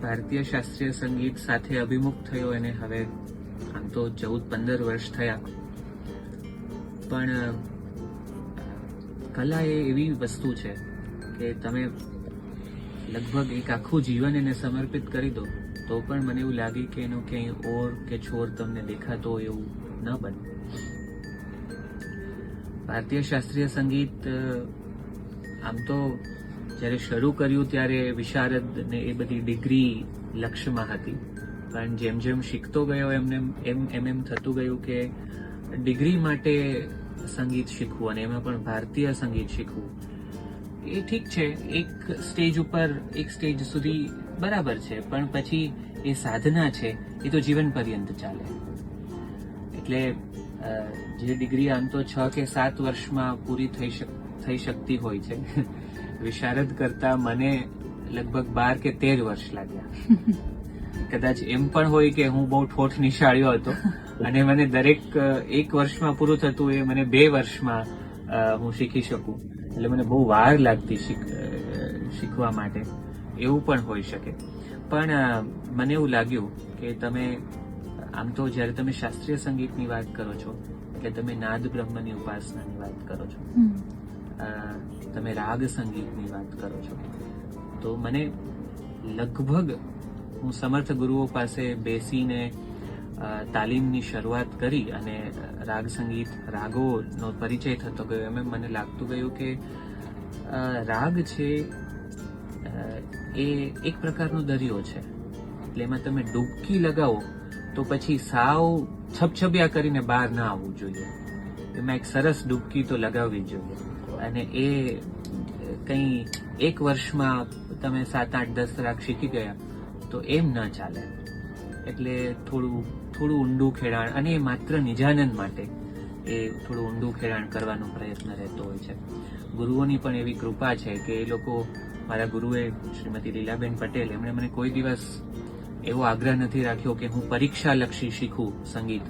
ભારતીય શાસ્ત્રીય સંગીત સાથે અભિમુખ થયો એને હવે આમ તો 14-15 વર્ષ થયા, પણ કલા એ એવી વસ્તુ છે કે તમે લગભગ એક આખું જીવન એને સમર્પિત કરી દો તો પણ મને એવું લાગે કે એનો ક્યાંય ઓર કે છોર તમને દેખાતો હોય એવું ન બને. ભારતીય શાસ્ત્રીય સંગીત આમ તો જ્યારે શરૂ કર્યું ત્યારે વિશારદ ને એ બધી ડિગ્રી લક્ષ્યમાં હતી, પણ જેમ જેમ શીખતો ગયો એમ થતું ગયું કે ડિગ્રી માટે સંગીત શીખવું અને એમાં પણ ભારતીય સંગીત શીખવું એ ઠીક છે, એક સ્ટેજ સુધી બરાબર છે, પણ પછી એ સાધના છે એ તો જીવન પર્યંત ચાલે. એટલે જે ડિગ્રી આમ તો 6 કે 7 વર્ષમાં પૂરી થઈ શકતી હોય છે, વિશારદ કરતા મને લગભગ 12 કે 13 વર્ષ લાગ્યા. કદાચ એમ પણ હોય કે હું બહુ ઠોઠ નિશાળ્યો હતો અને મને દરેક 1 વર્ષમાં પૂરું થતું એ મને 2 વર્ષમાં હું શીખી શકું, એટલે મને બહુ વાર લાગતી શીખવા માટે, એવું પણ હોઈ શકે. પણ મને એવું લાગ્યું કે તમે આમ તો જ્યારે તમે શાસ્ત્રીય સંગીતની વાત કરો છો એટલે તમે નાદ બ્રહ્મની ઉપાસનાની વાત કરો છો, તમે રાગ સંગીતની વાત કરો છો, તો મને લગભગ હું સમર્થ ગુરુઓ પાસે બેસીને તાલીમની શરૂઆત કરી અને રાગ સંગીત, રાગોનો પરિચય થતો ગયો, એમ મને લાગતું ગયું કે રાગ છે એ એક પ્રકારનો દરિયો છે, એટલે એમાં તમે ડૂબકી લગાવો તો પછી સાવ છબછબિયા કરીને બહાર ના આવવું જોઈએ, એમાં એક સરસ ડૂબકી તો લગાવવી જોઈએ. અને એ કંઈ 1 વર્ષમાં તમે 7, 8, 10 રાગ શીખી ગયા તો એમ ન ચાલે. એટલે થોડું ઊંડું ખેડાણ, અને એ માત્ર નિજાનંદ માટે એ થોડું ઊંડું ખેડાણ કરવાનો પ્રયત્ન રહેતો હોય છે. ગુરુઓની પણ એવી કૃપા છે કે એ લોકો, મારા ગુરુએ શ્રીમતી લીલાબેન પટેલ, એમણે મને કોઈ દિવસ એવો આગ્રહ નથી રાખ્યો કે હું પરીક્ષાલક્ષી શીખું સંગીત,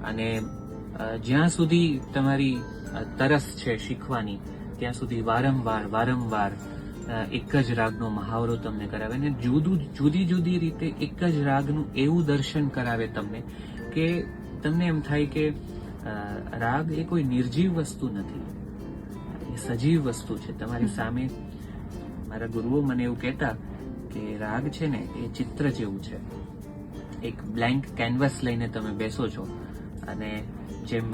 અને જ્યાં સુધી તમારી તરસ છે શીખવાની ત્યાં સુધી વારંવાર એક જ રાગનો મહાવરો તમને કરાવે, અને જુદી જુદી રીતે એક જ રાગનું એવું દર્શન કરાવે તમને કે તમને એમ થાય કે રાગ એ કોઈ નિર્જીવ વસ્તુ નથી, એ સજીવ વસ્તુ છે તમારી સામે. મારા ગુરુઓ મને એવું કહેતા કે રાગ છે ને એ ચિત્ર જેવું છે. એક બ્લેન્ક કેનવસ લઈને તમે બેસો છો અને જેમ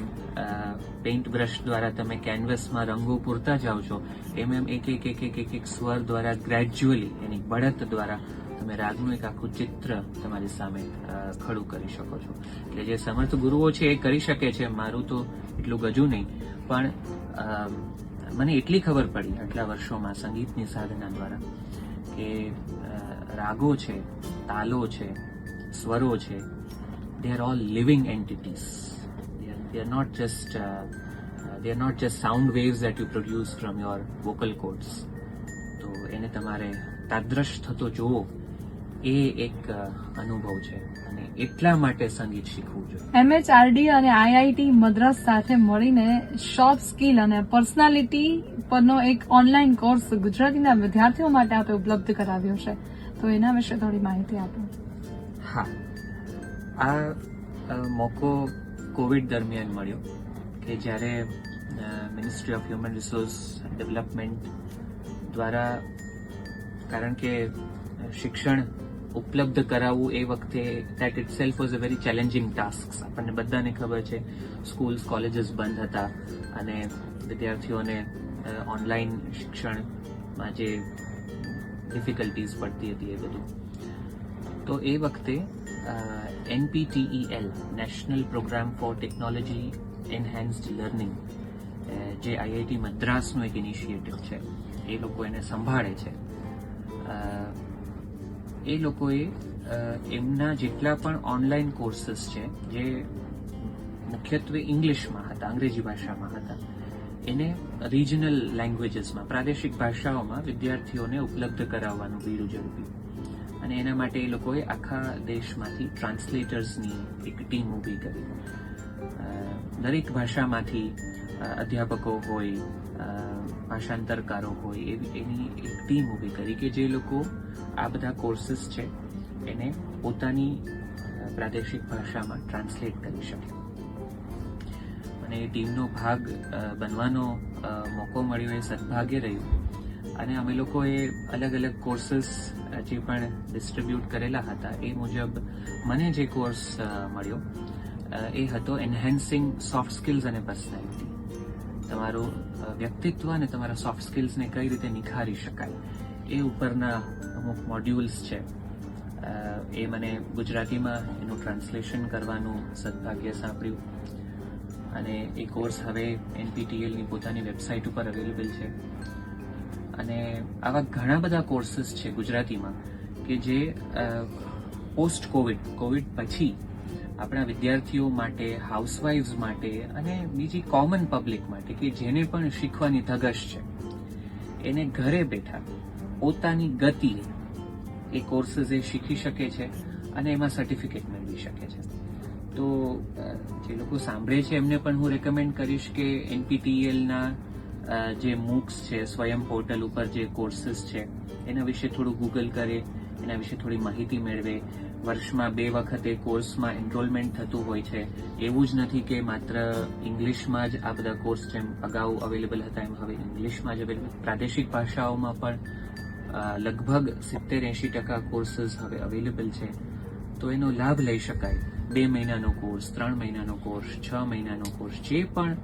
પેઇન્ટ બ્રશ દ્વારા તમે કેનવસમાં રંગો પૂરતા જાઓ છો, એમ એક એક એક એક એક એક સ્વર દ્વારા ગ્રેજ્યુઅલી એની બઢત દ્વારા તમે રાગનું એક આખું ચિત્ર તમારી સામે ખડું કરી શકો છો. એટલે જે સમર્થ ગુરુઓ છે એ કરી શકે છે, મારું તો એટલું ગજું નહીં, પણ મને એટલી ખબર પડી આટલા વર્ષોમાં સંગીતની સાધના દ્વારા કે રાગો છે, તાલો છે, સ્વરો છે, they are all living entities. They are not just sound waves that you produce from your vocal cords. તો એને તમારે તાદ્રશ થતો જોવો એ એક અનુભવ છે અને એટલા માટે સંગીત શીખવું જોઈએ. MHRD અને IIT મદ્રાસ સાથે મળીને સોફ્ટ સ્કિલ અને પર્સનાલિટી પરનો એક ઓનલાઈન કોર્સ ગુજરાતીના વિદ્યાર્થીઓ માટે આપે ઉપલબ્ધ કરાવ્યો છે, તો એના વિશે થોડી માહિતી આપો. હા, આ મોકો કોવિડ દરમિયાન મળ્યો કે જ્યારે ministry of human resource development દ્વારા, કારણ કે શિક્ષણ ઉપલબ્ધ કરાવવું એ વખતે that it self was a very challenging task. આપણને બધાને ખબર છે સ્કૂલ્સ કોલેજીસ બંધ હતા અને વિદ્યાર્થીઓને ઓનલાઈન શિક્ષણમાં જે ડિફિકલ્ટીઝ પડતી હતી એ બધું. તો એ વખતે NPTEL National Programme for Technology Enhanced Learning, જે IIT મદ્રાસનું એક ઇનિશિયેટિવ છે, એ લોકો એને સંભાળે છે. એ લોકોએ એમના જેટલા પણ ઓનલાઈન કોર્સીસ છે જે મુખ્યત્વે ઇંગ્લિશમાં હતા, અંગ્રેજી ભાષામાં હતા, એને રિજનલ લેંગ્વેજીસમાં, પ્રાદેશિક ભાષાઓમાં વિદ્યાર્થીઓને ઉપલબ્ધ કરાવવાનું બીડું ઝડપ્યું. અને એના માટે એ લોકોએ આખા દેશમાંથી ટ્રાન્સલેટર્સની એક ટીમ ઊભી કરી. દરેક ભાષામાંથી અધ્યાપકો હોય, ભાષાંતરકારો હોય, એની એક ટીમ ઊભી કરી કે જે લોકો આ બધા કોર્સીસ છે એને પોતાની પ્રાદેશિક ભાષામાં ટ્રાન્સલેટ કરી શકે. અને એ ટીમનો ભાગ બનવાનો મોકો મળ્યો, એ સદભાગ્ય રહ્યું. અને અમે લોકોએ અલગ અલગ કોર્સીસ જે પણ ડિસ્ટ્રીબ્યુટ કરેલા હતા એ મુજબ મને જે કોર્સ મળ્યો એ હતો એન્હાન્સિંગ સોફ્ટ સ્કિલ્સ અને પર્સનાલિટી. તમારું વ્યક્તિત્વ અને તમારા સોફ્ટ સ્કિલ્સને કઈ રીતે નિખારી શકાય એ ઉપરના અમુક મોડ્યુલ્સ છે. એ મને ગુજરાતીમાં એનું ટ્રાન્સલેશન કરવાનું સદભાગ્ય સાંપડ્યું અને એ કોર્સ હવે NPTELની પોતાની વેબસાઇટ ઉપર અવેલેબલ છે. અને આવા ઘણા બધા કોર્સીસ છે ગુજરાતીમાં કે જે પોસ્ટ કોવિડ પછી આપણા વિદ્યાર્થીઓ માટે, હાઉસવાઇફ્સ માટે અને બીજી કોમન પબ્લિક માટે કે જેને પણ શીખવાની ધગશ છે, એને ઘરે બેઠા પોતાની ગતિએ એ કોર્સીસ એ શીખી શકે છે અને એમાં સર્ટિફિકેટ મેળવી શકે છે. તો જે લોકો સાંભળે છે એમને પણ હું રેકમેન્ડ કરીશ કે NPTELના જે મૂક્સ છે, સ્વયં પોર્ટલ ઉપર જે કોર્સીસ છે એના વિશે થોડું ગૂગલ કરે, એના વિશે થોડી માહિતી મેળવે. વર્ષમાં 2 વખત એ કોર્સમાં એનરોલમેન્ટ થતું હોય છે. એવું જ નથી કે માત્ર ઇંગ્લિશમાં જ આ બધા કોર્સ જેમ અગાઉ અવેલેબલ હતા એમ હવે ઇંગ્લિશમાં જ અવેલેબલ. પ્રાદેશિક ભાષાઓમાં પણ લગભગ 70-80% કોર્સીસ હવે અવેલેબલ છે. તો એનો લાભ લઈ શકાય. 2 મહિનાનો કોર્સ, 3 મહિનાનો કોર્સ, 6 મહિનાનો કોર્સ, જે પણ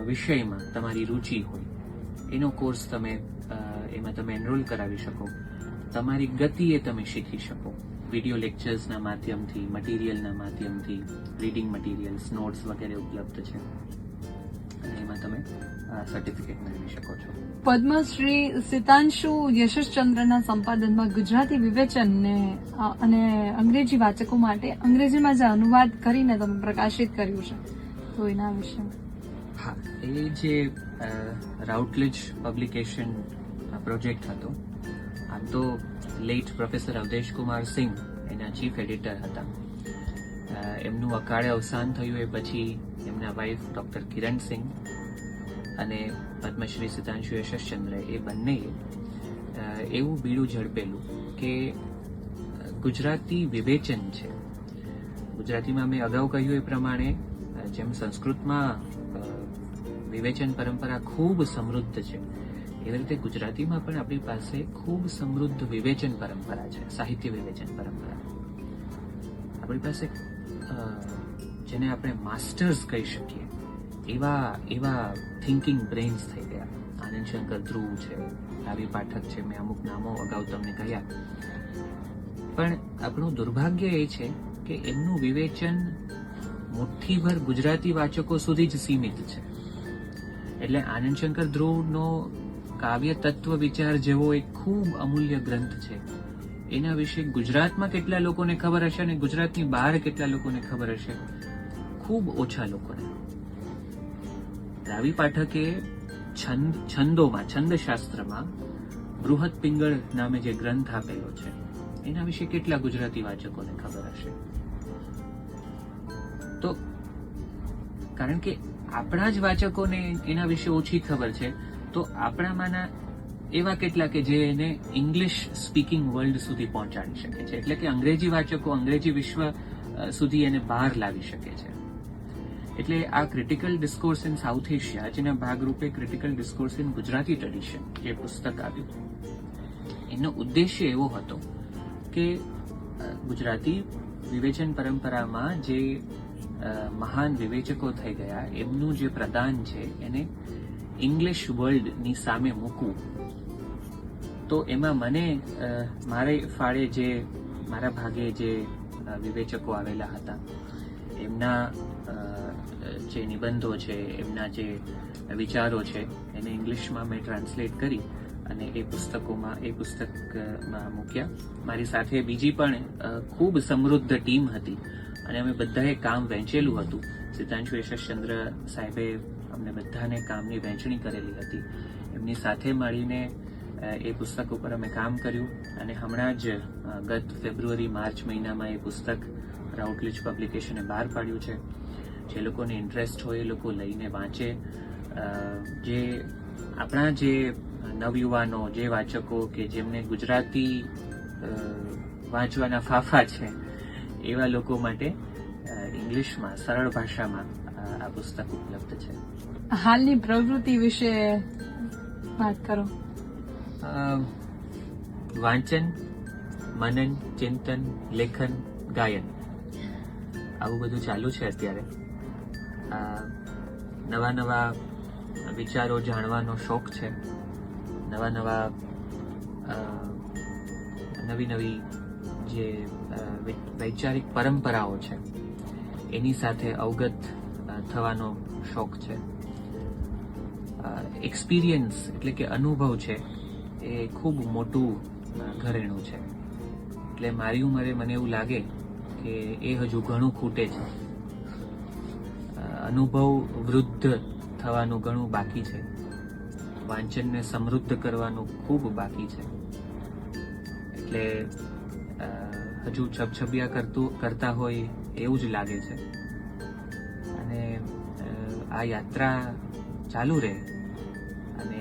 વિષયમાં તમારી રુચિ હોય એનો કોર્સ એમાં તમે એનરોલ કરાવી શકો. તમારી ગતિએ તમે શીખી શકો. વિડીયો લેક્ચર્સના માધ્યમથી, મટીરિયલના માધ્યમથી, રીડિંગ મટીરિયલ્સ, નોટ્સ વગેરે ઉપલબ્ધ છે અને એમાં તમે સર્ટિફિકેટ મેળવી શકો છો. પદ્મશ્રી સિતાંશુ યશસ્ચંદ્રના સંપાદનમાં ગુજરાતી વિવેચનને અને અંગ્રેજી વાચકો માટે અંગ્રેજીમાં જે અનુવાદ કરીને તમે પ્રકાશિત કર્યું છે, તો એના વિશે. હા, એ જે રાઉટલેજ પબ્લિકેશન પ્રોજેક્ટ હતો, આમ તો લેટ પ્રોફેસર અવધેશ કુમાર સિંઘ એના ચીફ એડિટર હતા. એમનું અકાળે અવસાન થયું એ પછી એમના વાઇફ ડોક્ટર કિરણ સિંઘ અને પદ્મશ્રી સિતાંશુ યશસ્ચંદ્ર એ બંનેએ એવું બીડું ઝડપેલું કે ગુજરાતી વિવેચન છે, ગુજરાતીમાં મેં અગાઉ કહ્યું એ પ્રમાણે જેમ સંસ્કૃતમાં વિવેચન પરંપરા ખૂબ સમૃદ્ધ છે, એવી રીતે ગુજરાતીમાં પણ આપણી પાસે ખૂબ સમૃદ્ધ વિવેચન પરંપરા છે, સાહિત્ય વિવેચન પરંપરા. આપણી પાસે જેને આપણે માસ્ટર્સ કહી શકીએ એવા થિંકિંગ બ્રેન્સ થઈ ગયા. આનંદ શંકર ધ્રુવ છે, રાવી પાઠક છે, મેં અમુક નામો અગાઉ તમને કહ્યા. પણ આપણું દુર્ભાગ્ય એ છે કે એમનું વિવેચન મુઠ્ઠીભર ગુજરાતી વાચકો સુધી જ સીમિત છે. એટલે આનંદ શંકર ધ્રુવનો કાવ્ય તત્વ વિચાર જેવો એક ખૂબ અમૂલ્ય ગ્રંથ છે, એના વિશે ગુજરાતમાં કેટલા લોકોને ખબર હશે અને ગુજરાતની બહાર કેટલા લોકોને ખબર હશે? ખૂબ ઓછા લોકોને. રાવી પાઠકે છંદશાસ્ત્રમાં બૃહદ પિંગળ નામે જે ગ્રંથ આપેલો છે એના વિશે કેટલા ગુજરાતી વાચકોને ખબર હશે? તો કારણ કે આપણા જ વાચકોને એના વિશે ઓછી ખબર છે, તો આપણામાંના એવા કેટલા કે જે એને ઇંગ્લિશ સ્પીકિંગ વર્લ્ડ સુધી પહોંચાડી શકે છે, એટલે કે અંગ્રેજી વાચકો અંગ્રેજી વિશ્વ સુધી એને બહાર લાવી શકે છે. એટલે આ ક્રિટિકલ ડિસ્કોર્સ ઇન સાઉથ એશિયા, જેના ભાગરૂપે ક્રિટિકલ ડિસ્કોર્સ ઇન ગુજરાતી ટ્રેડિશન જે પુસ્તક આવ્યું, એનો ઉદ્દેશ્ય એવો હતો કે ગુજરાતી વિવેચન પરંપરામાં જે મહાન વિવેચકો થઈ ગયા એમનું જે પ્રદાન છે એને ઇંગ્લિશ વર્લ્ડની સામે મૂકવું. તો એમાં મને મારે ફાળે જે મારા ભાગે જે વિવેચકો આવેલા હતા એમના જે નિબંધો છે, એમના જે વિચારો છે એને ઇંગ્લિશમાં મેં ટ્રાન્સલેટ કરી અને એ પુસ્તકમાં મૂક્યા. મારી સાથે બીજી પણ ખૂબ સમૃદ્ધ ટીમ હતી અને અમે બધાએ કામ વહેંચેલું હતું. સિદ્ધાંશુ યશસ્ચંદ્ર સાહેબે અમને બધાને કામની વહેંચણી કરેલી હતી. એમની સાથે મળીને એ પુસ્તક ઉપર અમે કામ કર્યું અને હમણાં જ ગત ફેબ્રુઆરી-માર્ચ મહિનામાં એ પુસ્તક રાઉટલેજ પબ્લિકેશને બહાર પાડ્યું છે. જે લોકોને ઇન્ટરેસ્ટ હોય એ લોકો લઈને વાંચે. જે આપણા જે નવયુવાનો, જે વાચકો કે જેમને ગુજરાતી વાંચવાના ફાફા છે એવા લોકો માટે ઇંગ્લિશમાં સરળ ભાષામાં આ પુસ્તક ઉપલબ્ધ છે. હાલની પ્રવૃત્તિ વિશે વાત કરો. વાંચન, મનન, ચિંતન, લેખન, ગાયન, આવું બધું ચાલુ છે અત્યારે. નવા વિચારો જાણવાનો શોખ છે. નવી જે વૈચારિક પરંપરાઓ છે એની સાથે અવગત થવાનો શોખ છે. એક્સપિરિયન્સ એટલે કે અનુભવ છે એ ખૂબ મોટું ઘરેણું છે. એટલે મારી ઉંમરે મને એવું લાગે કે એ હજુ ઘણું ખૂટે છે. અનુભવ વૃદ્ધ થવાનું ઘણું બાકી છે. વાંચનને સમૃદ્ધ કરવાનું ખૂબ બાકી છે. એટલે હજુ છબછબિયા કરતા હોય એવું જ લાગે છે. અને આ યાત્રા ચાલુ રહે અને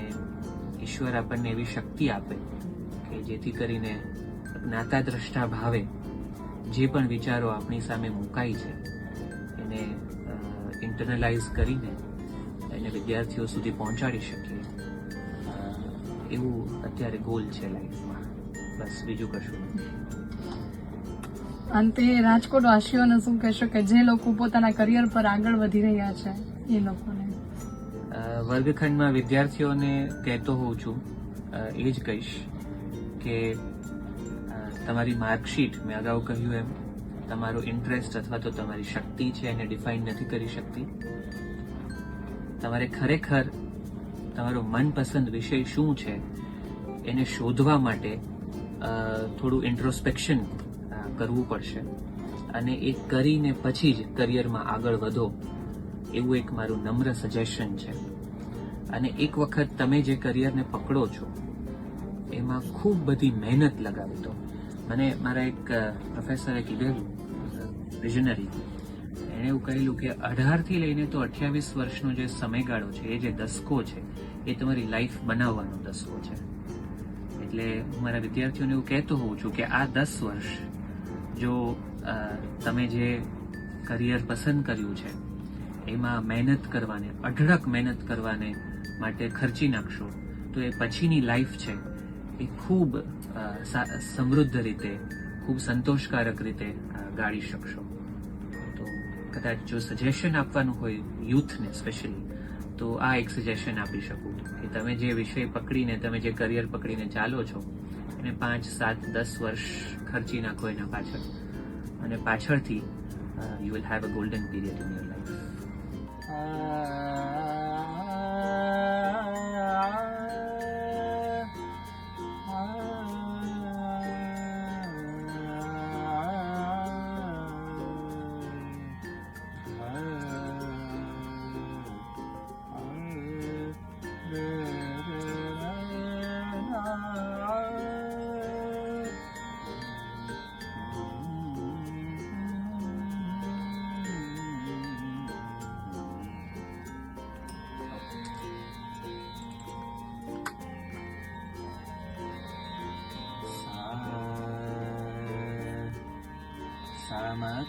ઈશ્વર આપણને એવી શક્તિ આપે કે જેથી કરીને જ્ઞાતા દ્રષ્ટા ભાવે જે પણ વિચારો આપણી સામે મુકાય છે એને ઇન્ટરનલાઇઝ કરીને એને વિદ્યાર્થીઓ સુધી પહોંચાડી શકીએ, એવું અત્યારે ગોલ છે લાઈફમાં. બસ બીજું કશું નથી. અંતે રાજકોટવાસીઓને શું કહેશો કે જે લોકો પોતાના કરિયર પર આગળ વધી રહ્યા છે એ લોકોને? વર્ગખંડમાં વિદ્યાર્થીઓને કહેતો હોઉં છું એ જ કહીશ કે તમારી માર્કશીટ, મેં અગાઉ કહ્યું એમ, તમારો ઇન્ટરેસ્ટ અથવા તો તમારી શક્તિ છે એને ડિફાઇન નથી કરી શકતી. તમારે ખરેખર તમારો મનપસંદ વિષય શું છે એને શોધવા માટે થોડું ઇન્ટ્રોસ્પેક્શન કરવું પડશે અને એ કરીને પછી જ કરિયરમાં આગળ વધો, એવું એક મારું નમ્ર સજેશન છે. અને એક વખત તમે જે કરિયરને પકડો છો એમાં ખૂબ બધી મહેનત લગાવી દો. મને મારા એક પ્રોફેસરે કીધેલું, વિઝનરી, એણે એવું કહેલું કે 18 થી લઈને તો 28 વર્ષનો જે સમયગાળો છે, એ જે દસકો છે, એ તમારી લાઈફ બનાવવાનો દસકો છે. એટલે હું મારા વિદ્યાર્થીઓને એવું કહેતો હોઉં છું કે આ 10 વર્ષ જો તમે જે કરિયર પસંદ કર્યું છે એમાં મહેનત કરવાને, અઢળક મહેનત કરવાને માટે ખર્ચી નાખશો તો એ પછીની લાઈફ છે એ ખૂબ સમૃદ્ધ રીતે, ખૂબ સંતોષકારક રીતે ગાળી શકશો. તો કદાચ જો સજેશન આપવાનું હોય યુથને સ્પેશિયલી, તો આ એક સજેશન આપી શકું કે તમે જે વિષય પકડીને, તમે જે કરિયર પકડીને ચાલો છો એને 5, 7, 10 વર્ષ ખર્ચી નાખો એના પાછળ, અને પાછળથી you will have a golden period in your life.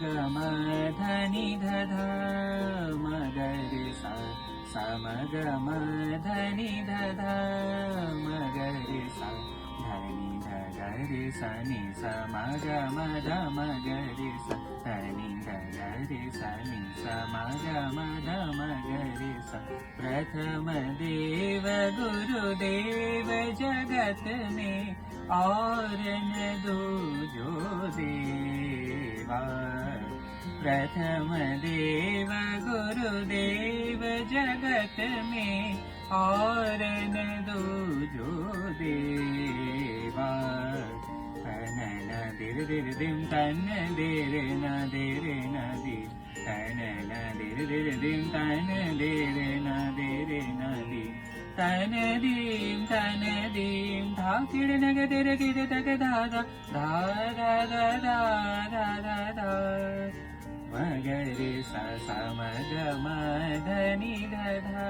સમગમધનિ ધધ મગરે સમગમધનિ ધધ મગરે ધનિ ધગરે સનિ સમગમધ મગરે ધનિ ધગરે સનિ સમગમધ મગરે સ. પ્રથમ દેવ ગુરુદેવ જગત में और न दूजो देवा. प्रथम देव गुरुदेव जगत में और न दूजो देवा. तन दिर दिर दिम तन दिर न दिर न दिर तन दिर दिर दिम तन दिर न दिर न दिर तन दीम धा किड़ नग दिर किड़ तक धा धा धा धा धा धा धा धा धा. मगरे सा सा मग म धनि ध धा